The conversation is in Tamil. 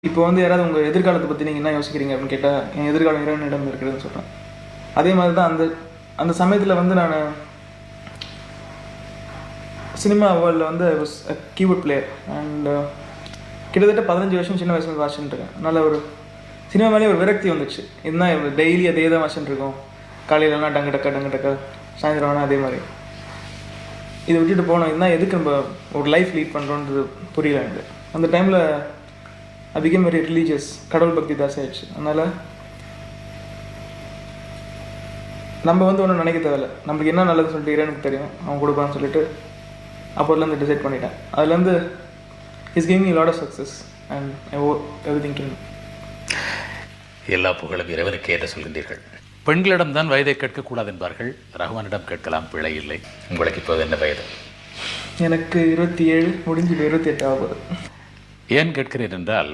இப்போ வந்து யாராவது உங்கள் எதிர்காலத்தை பற்றி நீங்கள் என்ன யோசிக்கிறீங்க அப்படின்னு கேட்டால் என் எதிர்காலம் இறைவனிடம் இருக்கிறதுன்னு சொல்கிறேன். அதே மாதிரி தான் அந்த அந்த சமயத்தில் வந்து நான் சினிமா வேர்ல்டில் வந்து I was keyboard player and கிட்டத்தட்ட 15 வருஷம் சின்ன வயசுல வாசிச்சுட்டு இருக்கேன். அதனால் ஒரு சினிமா மேலே ஒரு விரக்தி வந்துச்சு. இதுதான் டெய்லி அதே தான் வாசிச்சுட்டு இருக்கோம். காலையிலலாம் டங்கு டக்கா சாயந்தரம் வேணால் அதே மாதிரி இதை விட்டுட்டு போனோம். இதுதான் எதுக்கு நம்ம ஒரு லைஃப் லீட் பண்ணுறோன்றது புரியல எனக்கு. அந்த டைமில் ஐ பிகேம் வெரி ரிலீஜியஸ், கடவுள் பக்தி தாசி ஆயிடுச்சு. அதனால் நம்ம வந்து ஒன்றும் நினைக்க தேவையில்லை, நம்மளுக்கு என்ன நல்லதுன்னு சொல்லிட்டு இறைவனுக்கு தெரியும், அவன் கொடுப்பான்னு சொல்லிட்டு அப்போதுலேருந்து டிசைட் பண்ணிட்டேன். அதுலேருந்து is giving me lot of success and I owe everything to him. எல்லா புகழும் இறைவனுக்கு ஏற்ற சொல்கின்றீர்கள். பெண்களிடம்தான் வயதை கேட்கக்கூடாது என்பார்கள், ரகுமானிடம் கேட்கலாம், பிழை இல்லை. உங்களுக்கு இப்போது என்ன வயது? எனக்கு 27 முடிஞ்சு 28 ஆகுது. ஏன் கேட்கிறேன் என்றால்,